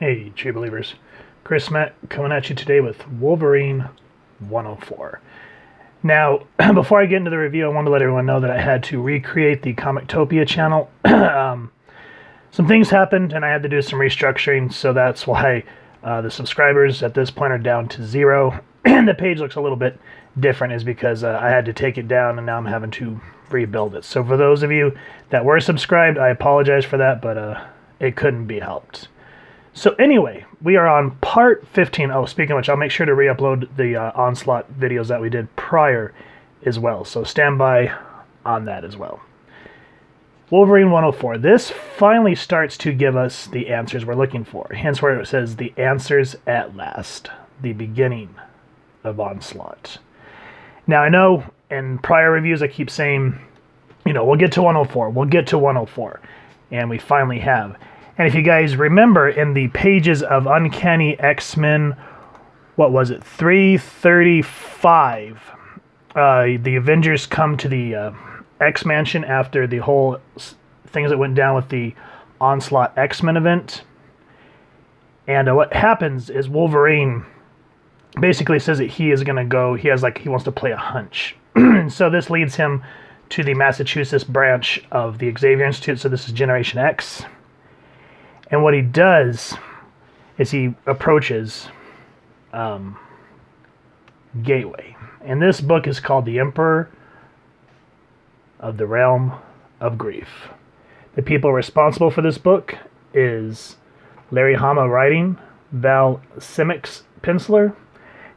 Hey, Tree Believers. Chris Matt coming at you today with Wolverine 104. Now, before I get into the review, I want to let everyone know that I had to recreate the Comictopia channel. Some things happened, and I had to do some restructuring, so that's why the subscribers at this point are down to 0, and the page looks a little bit different, is because I had to take it down, and now I'm having to rebuild it. So for those of you that were subscribed, I apologize for that, but it couldn't be helped. So anyway, we are on part 15. Oh, speaking of which, I'll make sure to re-upload the Onslaught videos that we did prior as well. So stand by on that as well. Wolverine 104. This finally starts to give us the answers we're looking for. Hence where it says the answers at last. The beginning of Onslaught. Now I know in prior reviews I keep saying, you know, we'll get to 104. We'll get to 104. And we finally have. And if you guys remember, in the pages of Uncanny X-Men, what was it, 335, the Avengers come to the X-Mansion after the whole things that went down with the Onslaught X-Men event. And what happens is Wolverine basically says that he is going to go, he wants to play a hunch. So this leads him to the Massachusetts branch of the Xavier Institute, so this is Generation X. And what he does is he approaches Gateway. And this book is called The Emperor of the Realm of Grief. The people responsible for this book is Larry Hama writing, Val Semeiks penciler,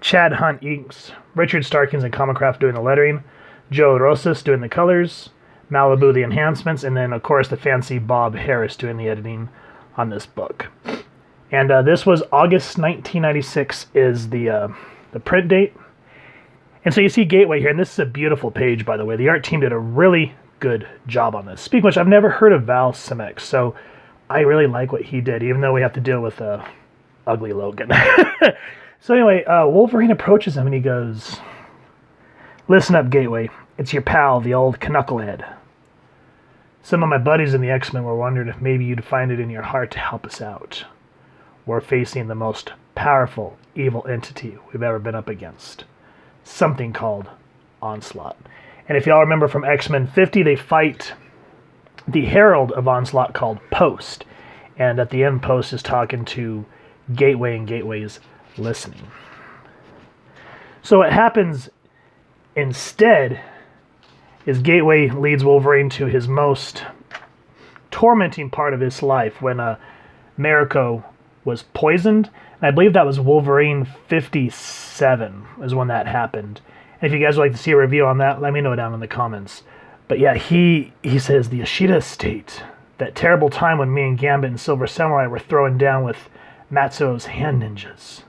Chad Hunt inks, Richard Starkings and Comicraft doing the lettering, Joe Rosas doing the colors, Malibu the enhancements, and then of course the fancy Bob Harris doing the editing on this book. And this was August 1996 is the print date. And so you see Gateway here, and this is a beautiful page, by the way. The art team did a really good job on this. Speaking of which, I've never heard of Val Semeiks, so I really like what he did, even though we have to deal with ugly Logan. So anyway, Wolverine approaches him and he goes, "Listen up, Gateway. It's your pal, the old knucklehead. Some of my buddies in the X-Men were wondering if maybe you'd find it in your heart to help us out. We're facing the most powerful evil entity we've ever been up against. Something called Onslaught." And if y'all remember from X-Men 50, they fight the herald of Onslaught called Post. And at the end, Post is talking to Gateway, and Gateway's listening. So what happens instead is Gateway leads Wolverine to his most tormenting part of his life when Mariko was poisoned. And I believe that was Wolverine 57 is when that happened. And if you guys would like to see a review on that, let me know down in the comments. But yeah, he says the Ashita estate, that terrible time when me and Gambit and Silver Samurai were throwing down with Matsuo's hand ninjas.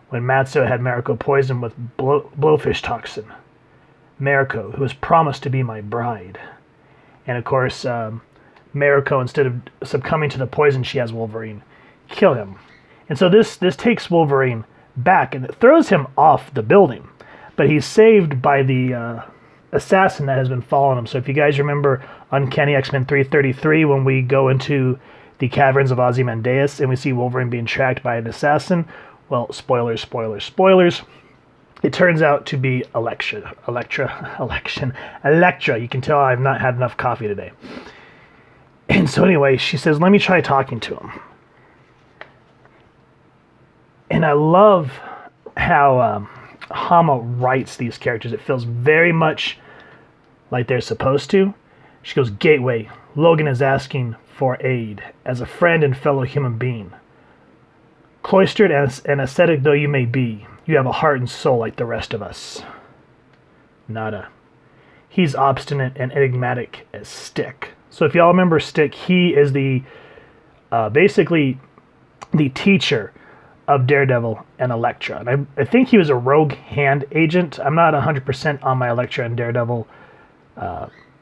When Matsuo had Mariko poisoned with blowfish toxin. Mariko, who was promised to be my bride. And of course, Mariko, instead of succumbing to the poison, she has Wolverine kill him. And so this takes Wolverine back, and it throws him off the building. But he's saved by the assassin that has been following him. So if you guys remember Uncanny X-Men 333, when we go into the caverns of Ozymandias and we see Wolverine being tracked by an assassin, well, spoilers, spoilers, spoilers. It turns out to be Elektra. You can tell I've not had enough coffee today. And so anyway, she says, let me try talking to him. And I love how Hama writes these characters. It feels very much like they're supposed to. She goes, "Gateway, Logan is asking for aid as a friend and fellow human being. Cloistered and ascetic though you may be, you have a heart and soul like the rest of us." Nada. He's obstinate and enigmatic as Stick. So if y'all remember Stick, he is the basically the teacher of Daredevil and Elektra. And I think he was a rogue hand agent. I'm not 100% on my Elektra and Daredevil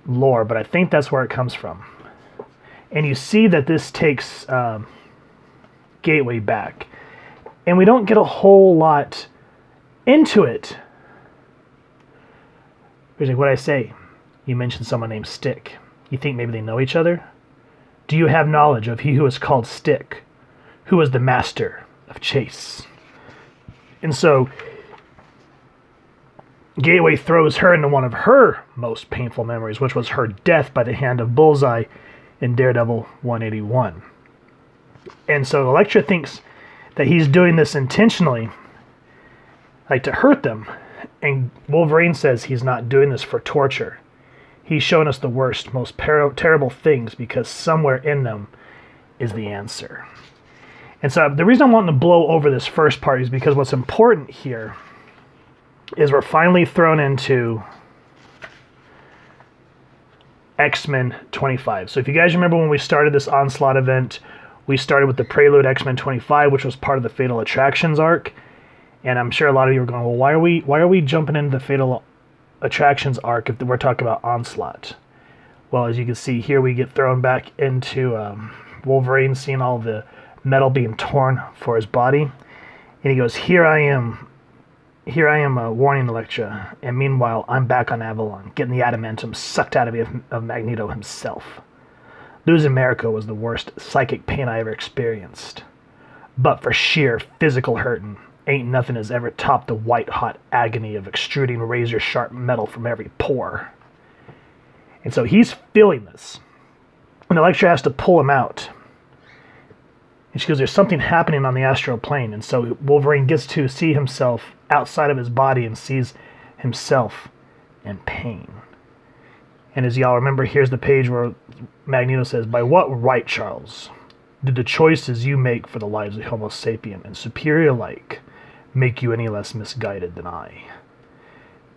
lore, but I think that's where it comes from. And you see that this takes Gateway back. And we don't get a whole lot into it. Here's like, what I say. You mentioned someone named Stick. You think maybe they know each other? Do you have knowledge of he who is called Stick, who was the master of chase. And so Gateway throws her into one of her most painful memories, which was her death by the hand of Bullseye in Daredevil 181. And so Elektra thinks that he's doing this intentionally, like to hurt them. And Wolverine says he's not doing this for torture. He's shown us the worst, most terrible things because somewhere in them is the answer. And so the reason I'm wanting to blow over this first part is because what's important here is we're finally thrown into X-Men 25. So if you guys remember when we started this Onslaught event, we started with the Prelude X-Men 25, which was part of the Fatal Attractions arc. And I'm sure a lot of you are going, well, why are we jumping into the Fatal Attractions arc if we're talking about Onslaught? Well, as you can see here, we get thrown back into Wolverine seeing all the metal being torn for his body. And he goes, Here I am warning Elektra, and meanwhile, I'm back on Avalon, getting the adamantium sucked out of me of Magneto himself. Losing America was the worst psychic pain I ever experienced. But for sheer physical hurting, ain't nothing has ever topped the white-hot agony of extruding razor-sharp metal from every pore. And so he's feeling this. And Elektra has to pull him out. And she goes, there's something happening on the astral plane. And so Wolverine gets to see himself outside of his body and sees himself in pain. And as y'all remember, here's the page where Magneto says, by what right, Charles, did the choices you make for the lives of Homo sapien and superior alike make you any less misguided than I?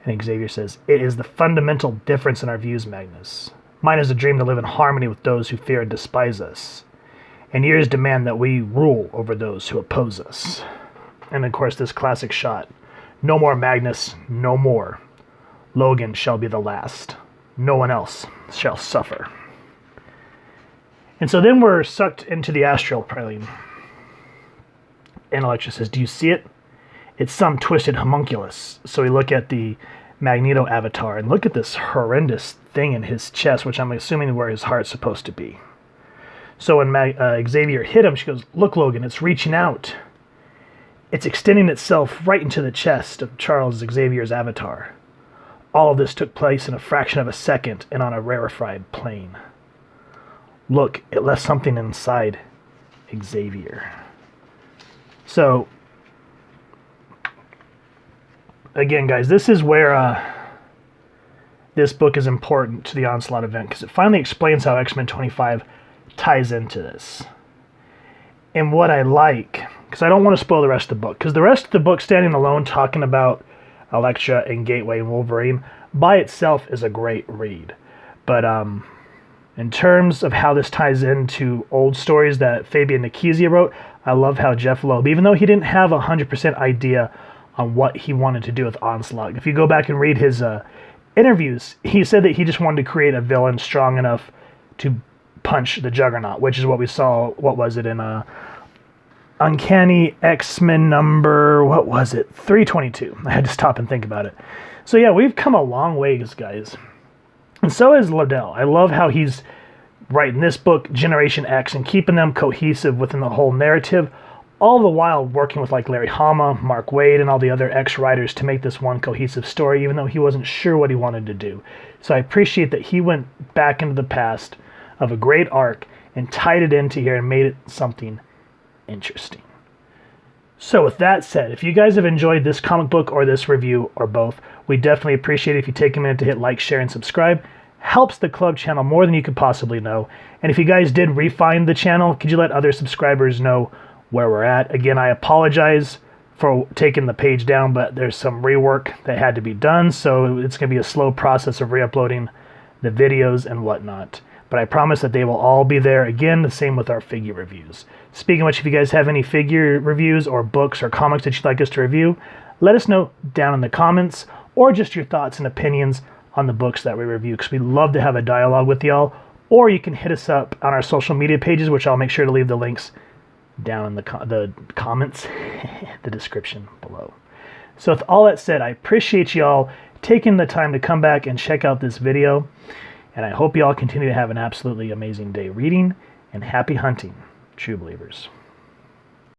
And Xavier says, it is the fundamental difference in our views, Magnus. Mine is a dream to live in harmony with those who fear and despise us, and yours demand that we rule over those who oppose us. And of course, this classic shot. No more Magnus, no more. Logan shall be the last. No one else shall suffer. And so then we're sucked into the astral plane. And Elektra says, do you see it? It's some twisted homunculus. So we look at the Magneto avatar and look at this horrendous thing in his chest, which I'm assuming where his heart's supposed to be. So when Xavier hit him, she goes, look, Logan, it's reaching out. It's extending itself right into the chest of Charles Xavier's avatar. All of this took place in a fraction of a second and on a rarefied plane. Look, it left something inside Xavier. So, again, guys, this is where this book is important to the Onslaught event, because it finally explains how X-Men 25 ties into this. And what I like, because I don't want to spoil the rest of the book, because the rest of the book, standing alone, talking about Elektra and Gateway and Wolverine, by itself is a great read. But in terms of how this ties into old stories that Fabian Nicieza wrote, I love how Jeff Loeb, even though he didn't have 100% idea on what he wanted to do with Onslaught, if you go back and read his interviews, he said that he just wanted to create a villain strong enough to punch the Juggernaut, which is what we saw, what was it, in Uncanny X-Men number, what was it, 322. I had to stop and think about it. So yeah, we've come a long ways, guys. And so is Liddell. I love how he's writing this book, Generation X, and keeping them cohesive within the whole narrative, all the while working with like Larry Hama, Mark Waid, and all the other X-writers to make this one cohesive story, even though he wasn't sure what he wanted to do. So I appreciate that he went back into the past of a great arc and tied it into here and made it something interesting. So with that said, if you guys have enjoyed this comic book or this review or both, we definitely appreciate it if you take a minute to hit like, share, and subscribe. Helps the club channel more than you could possibly know. And if you guys did refine the channel, could you let other subscribers know where we're at? Again, I apologize for taking the page down, but there's some rework that had to be done, so it's going to be a slow process of re-uploading the videos and whatnot. But I promise that they will all be there. Again, the same with our figure reviews. Speaking of which, if you guys have any figure reviews or books or comics that you'd like us to review, let us know down in the comments, or just your thoughts and opinions on the books that we review, because we'd love to have a dialogue with y'all. Or you can hit us up on our social media pages, which I'll make sure to leave the links down in the comments, the description below. So with all that said, I appreciate y'all taking the time to come back and check out this video. And I hope you all continue to have an absolutely amazing day reading, and happy hunting, true believers.